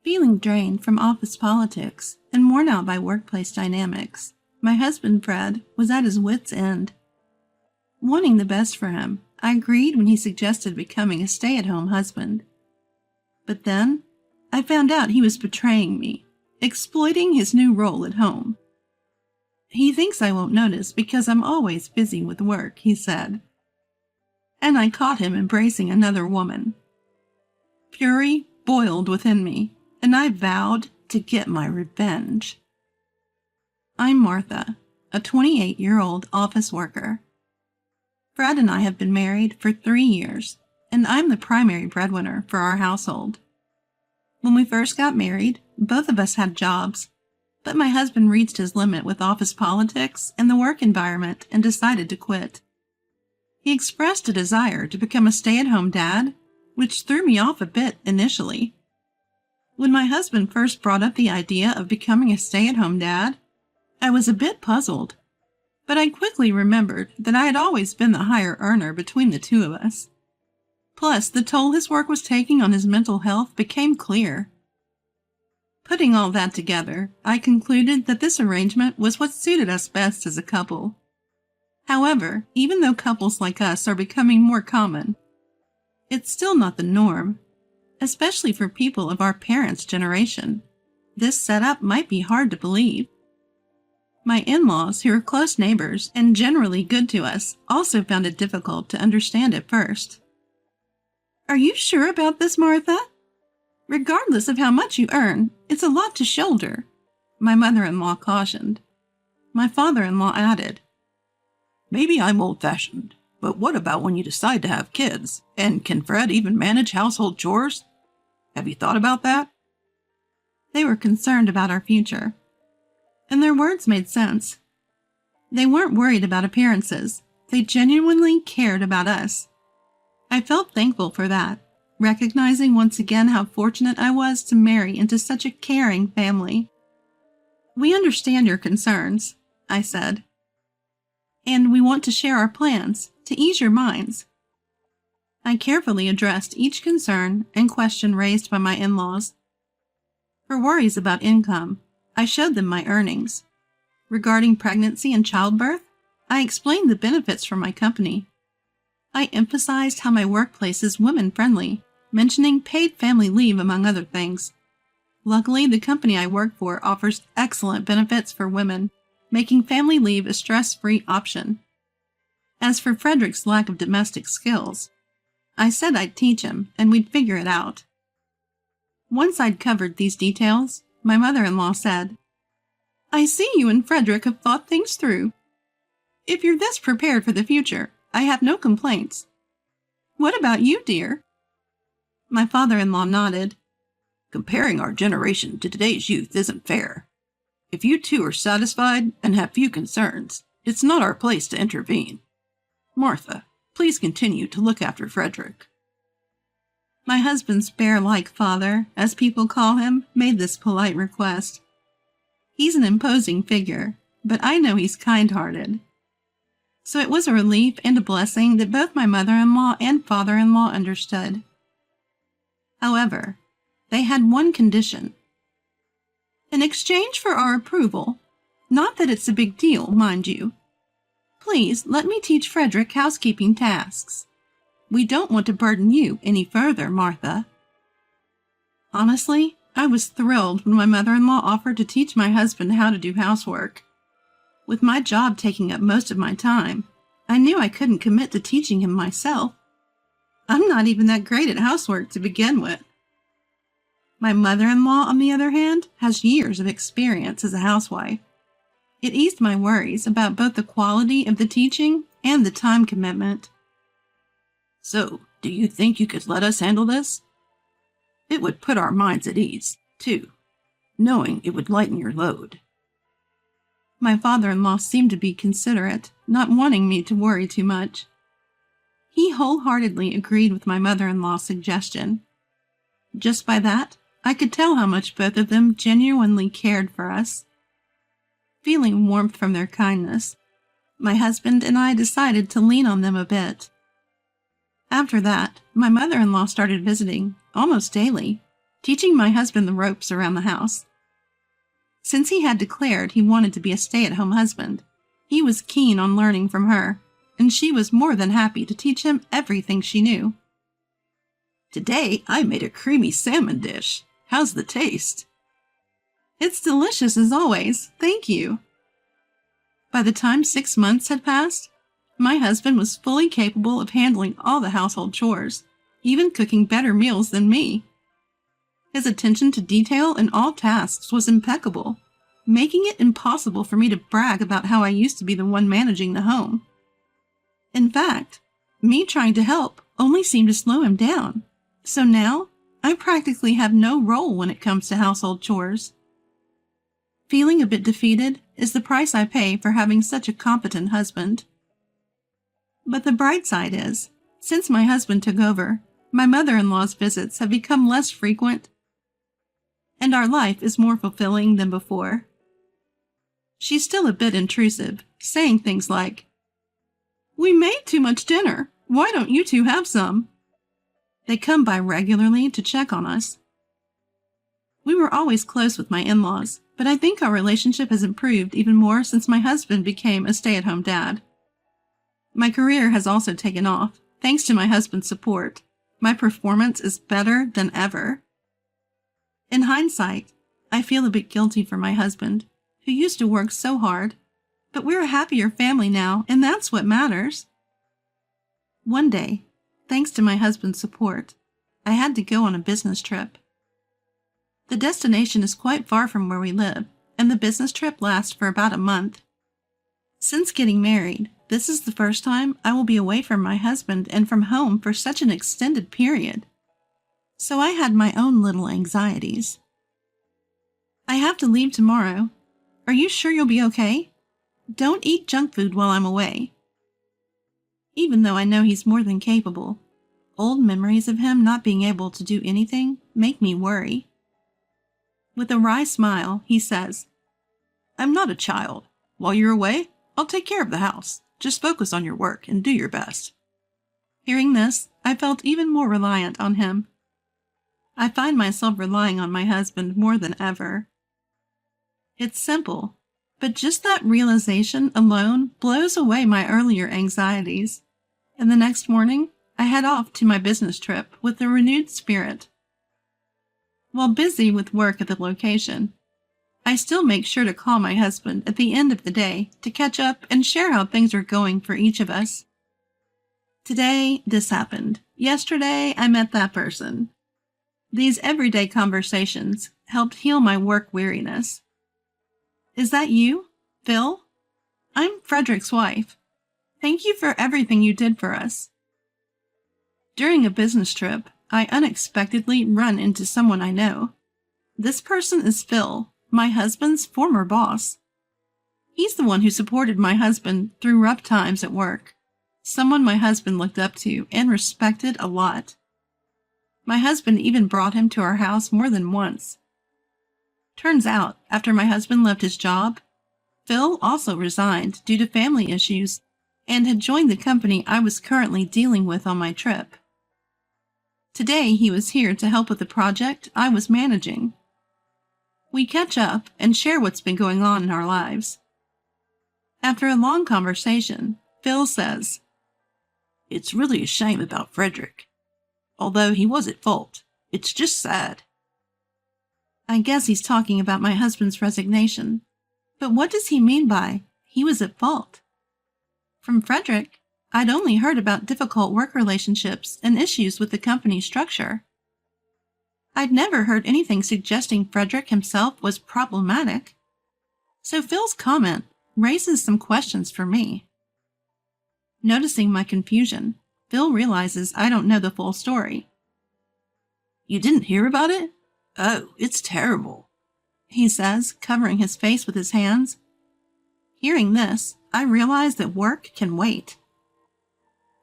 Feeling drained from office politics and worn out by workplace dynamics, my husband Fred was at his wits' end. Wanting the best for him, I agreed when he suggested becoming a stay-at-home husband. But then, I found out he was betraying me, exploiting his new role at home. He thinks I won't notice because I'm always busy with work, he said. And I caught him embracing another woman. Fury boiled within me, and I vowed to get my revenge. I'm Martha, a 28-year-old office worker. Fred and I have been married for 3 years, and I'm the primary breadwinner for our household. When we first got married, both of us had jobs, but my husband reached his limit with office politics and the work environment and decided to quit. He expressed a desire to become a stay-at-home dad, which threw me off a bit initially. When my husband first brought up the idea of becoming a stay-at-home dad, I was a bit puzzled, but I quickly remembered that I had always been the higher earner between the two of us. Plus, the toll his work was taking on his mental health became clear. Putting all that together, I concluded that this arrangement was what suited us best as a couple. However, even though couples like us are becoming more common, it's still not the norm, especially for people of our parents' generation. This setup might be hard to believe. My in-laws, who are close neighbors and generally good to us, also found it difficult to understand at first. Are you sure about this, Martha? Regardless of how much you earn, it's a lot to shoulder, my mother-in-law cautioned. My father-in-law added, Maybe I'm old-fashioned, but what about when you decide to have kids? And can Fred even manage household chores? Have you thought about that? They were concerned about our future, and their words made sense. They weren't worried about appearances. They genuinely cared about us. I felt thankful for that, recognizing once again how fortunate I was to marry into such a caring family. We understand your concerns, I said, and we want to share our plans to ease your minds. I carefully addressed each concern and question raised by my in-laws. For worries about income, I showed them my earnings. Regarding pregnancy and childbirth, I explained the benefits from my company. I emphasized how my workplace is women-friendly, mentioning paid family leave among other things. Luckily, the company I work for offers excellent benefits for women, making family leave a stress-free option. As for Frederick's lack of domestic skills, I said I'd teach him and we'd figure it out. Once I'd covered these details, my mother-in-law said, I see you and Frederick have thought things through. If you're this prepared for the future, I have no complaints. What about you, dear? My father-in-law nodded. Comparing our generation to today's youth isn't fair. If you two are satisfied and have few concerns, it's not our place to intervene. Martha, please continue to look after Frederick. My husband's bear-like father, as people call him, made this polite request. He's an imposing figure, but I know he's kind-hearted. So it was a relief and a blessing that both my mother-in-law and father-in-law understood. However, they had one condition. In exchange for our approval, not that it's a big deal, mind you, please let me teach Frederick housekeeping tasks. We don't want to burden you any further, Martha. Honestly, I was thrilled when my mother-in-law offered to teach my husband how to do housework. With my job taking up most of my time, I knew I couldn't commit to teaching him myself. I'm not even that great at housework to begin with. My mother-in-law, on the other hand, has years of experience as a housewife. It eased my worries about both the quality of the teaching and the time commitment. So, do you think you could let us handle this? It would put our minds at ease, too, knowing it would lighten your load. My father-in-law seemed to be considerate, not wanting me to worry too much. He wholeheartedly agreed with my mother-in-law's suggestion. Just by that, I could tell how much both of them genuinely cared for us. Feeling warmth from their kindness, my husband and I decided to lean on them a bit. After that, my mother-in-law started visiting, almost daily, teaching my husband the ropes around the house. Since he had declared he wanted to be a stay-at-home husband, he was keen on learning from her, and she was more than happy to teach him everything she knew. Today, I made a creamy salmon dish. How's the taste? It's delicious as always, thank you. By the time 6 months had passed, my husband was fully capable of handling all the household chores, even cooking better meals than me. His attention to detail in all tasks was impeccable, making it impossible for me to brag about how I used to be the one managing the home. In fact, me trying to help only seemed to slow him down, so now I practically have no role when it comes to household chores. Feeling a bit defeated is the price I pay for having such a competent husband. But the bright side is, since my husband took over, my mother-in-law's visits have become less frequent, and our life is more fulfilling than before. She's still a bit intrusive, saying things like, "We made too much dinner. Why don't you two have some?" They come by regularly to check on us. We were always close with my in-laws, but I think our relationship has improved even more since my husband became a stay-at-home dad. My career has also taken off, thanks to my husband's support. My performance is better than ever. In hindsight, I feel a bit guilty for my husband, who used to work so hard, but we're a happier family now, and that's what matters. One day, thanks to my husband's support, I had to go on a business trip. The destination is quite far from where we live, and the business trip lasts for about a month. Since getting married, this is the first time I will be away from my husband and from home for such an extended period. So I had my own little anxieties. "I have to leave tomorrow. Are you sure you'll be okay? Don't eat junk food while I'm away." Even though I know he's more than capable, old memories of him not being able to do anything make me worry. With a wry smile, he says, "I'm not a child. While you're away, I'll take care of the house. Just focus on your work and do your best." Hearing this, I felt even more reliant on him. I find myself relying on my husband more than ever. It's simple, but just that realization alone blows away my earlier anxieties. And the next morning, I head off to my business trip with a renewed spirit. While busy with work at the location, I still make sure to call my husband at the end of the day to catch up and share how things are going for each of us. Today, this happened. Yesterday, I met that person. These everyday conversations helped heal my work weariness. Is that you, Phil? I'm Frederick's wife. Thank you for everything you did for us. During a business trip, I unexpectedly run into someone I know. This person is Phil, my husband's former boss. He's the one who supported my husband through rough times at work, someone my husband looked up to and respected a lot. My husband even brought him to our house more than once. Turns out, after my husband left his job, Phil also resigned due to family issues and had joined the company I was currently dealing with on my trip. Today, he was here to help with the project I was managing. We catch up and share what's been going on in our lives. After a long conversation, Phil says, "It's really a shame about Frederick. Although he was at fault, it's just sad." I guess he's talking about my husband's resignation. But what does he mean by he was at fault? From Frederick, I'd only heard about difficult work relationships and issues with the company structure. I'd never heard anything suggesting Frederick himself was problematic. So Phil's comment raises some questions for me. Noticing my confusion, Phil realizes I don't know the full story. "You didn't hear about it? Oh, it's terrible," he says, covering his face with his hands. Hearing this, I realize that work can wait.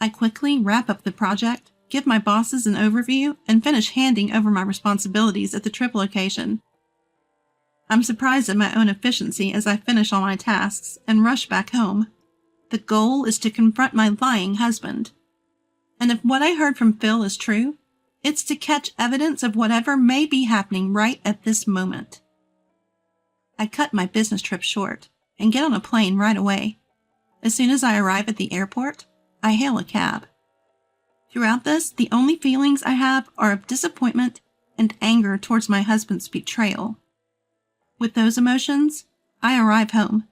I quickly wrap up the project, give my bosses an overview, and finish handing over my responsibilities at the trip location. I'm surprised at my own efficiency as I finish all my tasks and rush back home. The goal is to confront my lying husband. And if what I heard from Phil is true, It's to catch evidence of whatever may be happening right at this moment. I cut my business trip short and get on a plane right away. As soon as I arrive at the airport, I hail a cab. Throughout this, the only feelings I have are of disappointment and anger towards my husband's betrayal. With those emotions, I arrive home,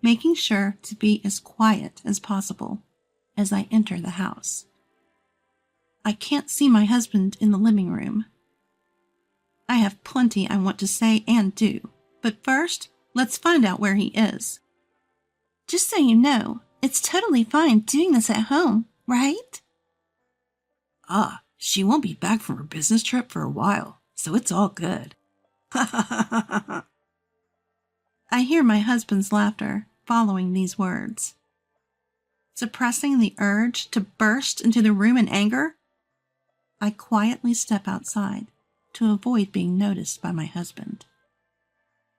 making sure to be as quiet as possible as I enter the house. I can't see my husband in the living room. I have plenty I want to say and do, but first, let's find out where he is. Just so you know, it's totally fine doing this at home, right? She won't be back from her business trip for a while, so it's all good. I hear my husband's laughter following these words. Suppressing the urge to burst into the room in anger, I quietly step outside to avoid being noticed by my husband.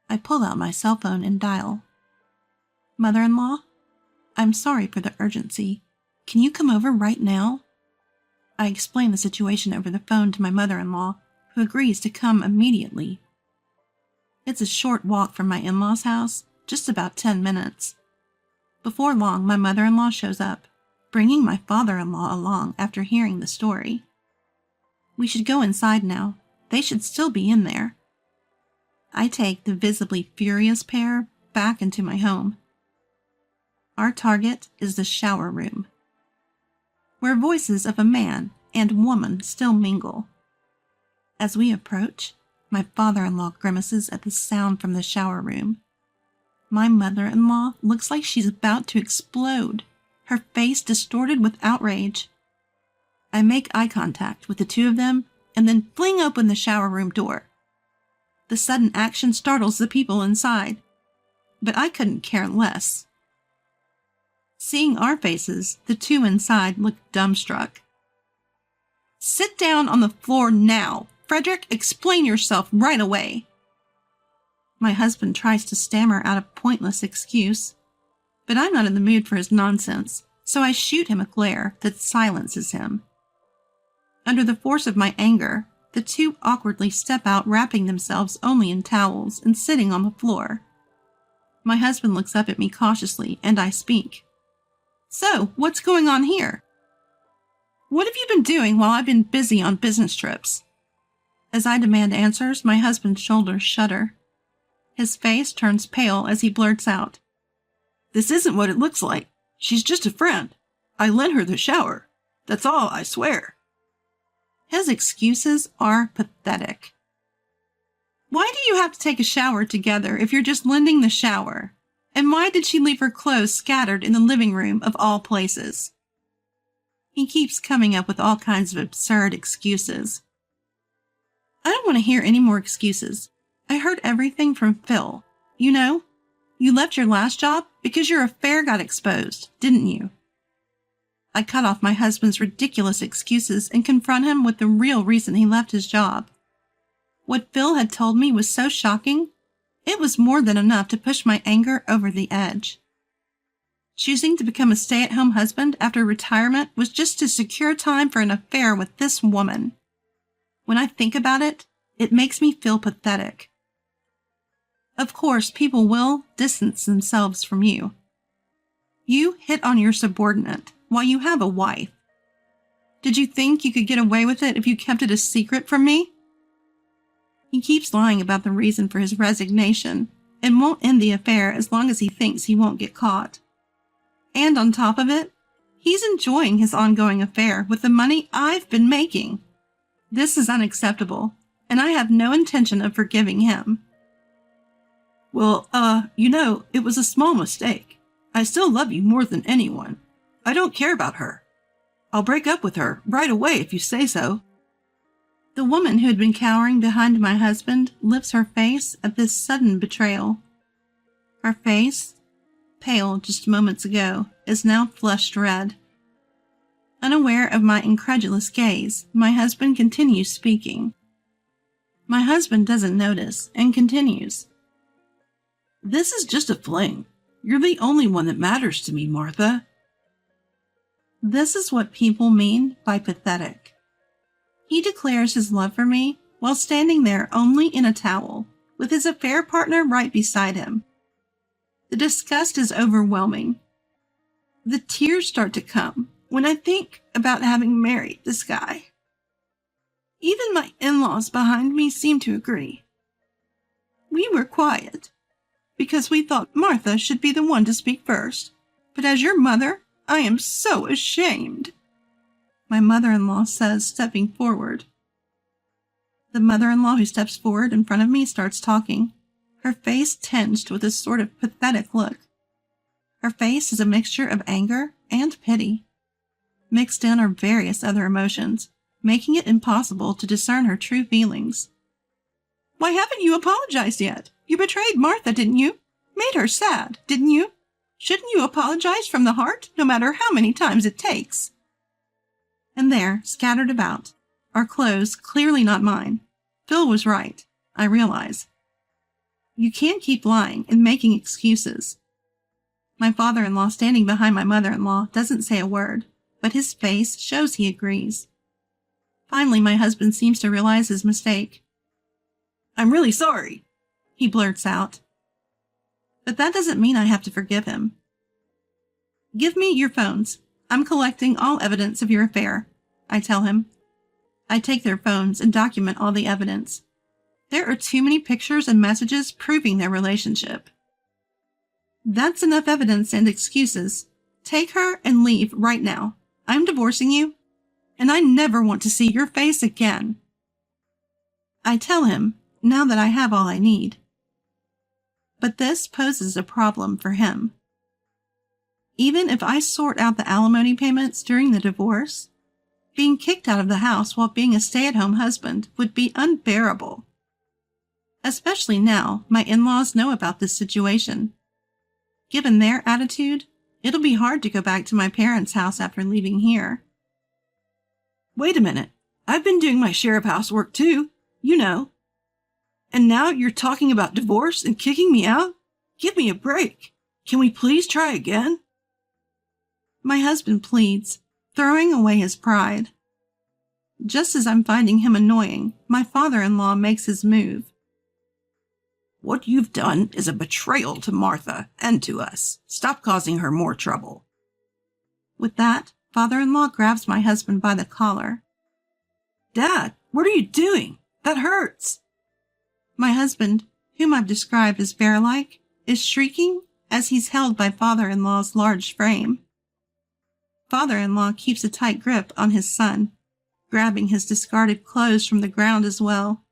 I pull out my cell phone and dial. Mother-in-law, I'm sorry for the urgency. Can you come over right now? I explain the situation over the phone to my mother-in-law, who agrees to come immediately. It's a short walk from my in-laws' house, just about 10 minutes. Before long, my mother-in-law shows up, bringing my father-in-law along after hearing the story. We should go inside now. They should still be in there. I take the visibly furious pair back into my home. Our target is the shower room, where voices of a man and woman still mingle. As we approach, my father-in-law grimaces at the sound from the shower room. My mother-in-law looks like she's about to explode, her face distorted with outrage. I make eye contact with the two of them and then fling open the shower room door. The sudden action startles the people inside, but I couldn't care less. Seeing our faces, the two inside look dumbstruck. Sit down on the floor now. Frederick, explain yourself right away. My husband tries to stammer out a pointless excuse, but I'm not in the mood for his nonsense, so I shoot him a glare that silences him. Under the force of my anger, the two awkwardly step out, wrapping themselves only in towels and sitting on the floor. My husband looks up at me cautiously, and I speak. So, what's going on here? What have you been doing while I've been busy on business trips? As I demand answers, my husband's shoulders shudder. His face turns pale as he blurts out. This isn't what it looks like. She's just a friend. I lent her the shower. That's all, I swear. His excuses are pathetic. Why do you have to take a shower together if you're just lending the shower? And why did she leave her clothes scattered in the living room of all places? He keeps coming up with all kinds of absurd excuses. I don't want to hear any more excuses. I heard everything from Phil. You know, you left your last job because your affair got exposed, didn't you? I cut off my husband's ridiculous excuses and confront him with the real reason he left his job. What Phil had told me was so shocking, it was more than enough to push my anger over the edge. Choosing to become a stay-at-home husband after retirement was just to secure time for an affair with this woman. When I think about it, it makes me feel pathetic. Of course, people will distance themselves from you. You hit on your subordinate while you have a wife. Did you think you could get away with it if you kept it a secret from me? He keeps lying about the reason for his resignation and won't end the affair as long as he thinks he won't get caught. And on top of it, he's enjoying his ongoing affair with the money I've been making. This is unacceptable, and I have no intention of forgiving him. Well, it was a small mistake. I still love you more than anyone. I don't care about her. I'll break up with her right away if you say so. The woman who had been cowering behind my husband lifts her face at this sudden betrayal. Her face, pale just moments ago, is now flushed red. Unaware of my incredulous gaze, my husband continues speaking. My husband doesn't notice and continues. This is just a fling. You're the only one that matters to me, Martha. This is what people mean by pathetic. He declares his love for me while standing there only in a towel, with his affair partner right beside him. The disgust is overwhelming. The tears start to come when I think about having married this guy. Even my in-laws behind me seem to agree. We were quiet because we thought Martha should be the one to speak first. But as your mother, I am so ashamed, my mother-in-law says, stepping forward. The mother-in-law who steps forward in front of me starts talking, her face tinged with a sort of pathetic look. Her face is a mixture of anger and pity. Mixed in are various other emotions, making it impossible to discern her true feelings. Why haven't you apologized yet? You betrayed Martha, didn't you? Made her sad, didn't you? Shouldn't you apologize from the heart, no matter how many times it takes? And there, scattered about, are clothes clearly not mine. Phil was right, I realize. You can't keep lying and making excuses. My father-in-law, standing behind my mother-in-law, doesn't say a word, but his face shows he agrees. Finally, my husband seems to realize his mistake. I'm really sorry, he blurts out. But that doesn't mean I have to forgive him. Give me your phones. I'm collecting all evidence of your affair, I tell him. I take their phones and document all the evidence. There are too many pictures and messages proving their relationship. That's enough evidence and excuses. Take her and leave right now. I'm divorcing you, and I never want to see your face again. I tell him, now that I have all I need. But this poses a problem for him. Even if I sort out the alimony payments during the divorce, being kicked out of the house while being a stay-at-home husband would be unbearable. Especially now my in-laws know about this situation. Given their attitude, it'll be hard to go back to my parents' house after leaving here. Wait a minute. I've been doing my share of housework too, you know. And now you're talking about divorce and kicking me out? Give me a break. Can we please try again? My husband pleads, throwing away his pride. Just as I'm finding him annoying, my father-in-law makes his move. What you've done is a betrayal to Martha and to us. Stop causing her more trouble. With that, father-in-law grabs my husband by the collar. Dad, what are you doing? That hurts. My husband, whom I've described as bear-like, is shrieking as he's held by father-in-law's large frame. Father-in-law keeps a tight grip on his son, grabbing his discarded clothes from the ground as well.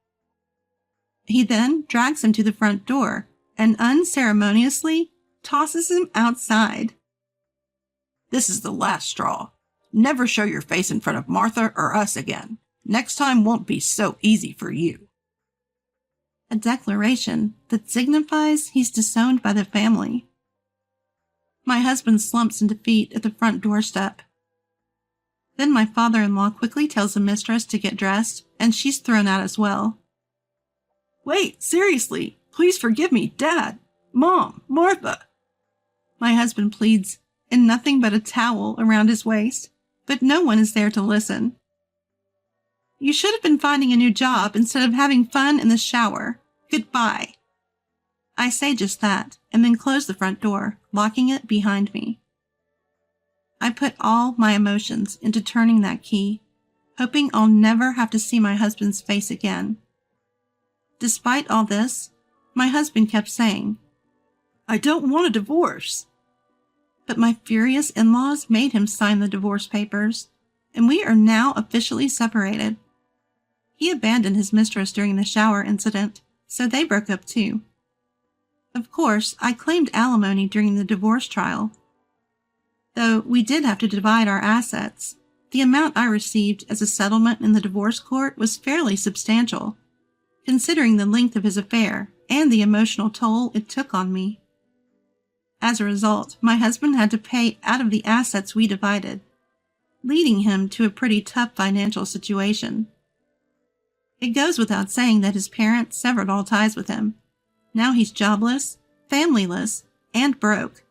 He then drags him to the front door and unceremoniously tosses him outside. This is the last straw. Never show your face in front of Martha or us again. Next time won't be so easy for you. A declaration that signifies he's disowned by the family. My husband slumps in defeat at the front doorstep. Then my father-in-law quickly tells the mistress to get dressed, and she's thrown out as well. Wait, seriously, please forgive me, Dad, Mom, Martha. My husband pleads, in nothing but a towel around his waist, but no one is there to listen. You should have been finding a new job instead of having fun in the shower. Goodbye. I say just that, and then close the front door, locking it behind me. I put all my emotions into turning that key, hoping I'll never have to see my husband's face again. Despite all this, my husband kept saying, I don't want a divorce. But my furious in-laws made him sign the divorce papers, and we are now officially separated. He abandoned his mistress during the shower incident, so they broke up too. Of course, I claimed alimony during the divorce trial. Though we did have to divide our assets, the amount I received as a settlement in the divorce court was fairly substantial, considering the length of his affair and the emotional toll it took on me. As a result, my husband had to pay out of the assets we divided, leading him to a pretty tough financial situation. It goes without saying that his parents severed all ties with him. Now he's jobless, familyless, and broke.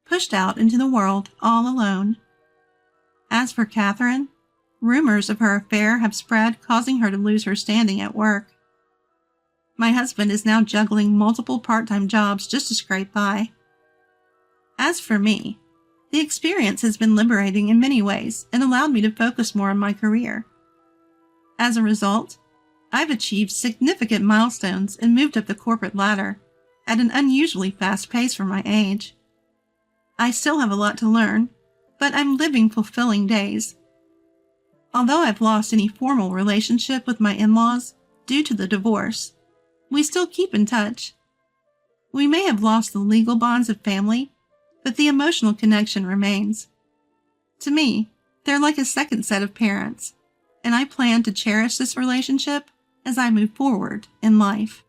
Pushed out into the world all alone. As for Catherine, Rumors of her affair have spread, causing her to lose her standing at work. My husband is now juggling multiple part-time jobs just to scrape by. As for me, the experience has been liberating in many ways and allowed me to focus more on my career. As a result, I've achieved significant milestones and moved up the corporate ladder at an unusually fast pace for my age. I still have a lot to learn, but I'm living fulfilling days. Although I've lost any formal relationship with my in-laws due to the divorce, we still keep in touch. We may have lost the legal bonds of family, but the emotional connection remains. To me, they're like a second set of parents, and I plan to cherish this relationship as I move forward in life.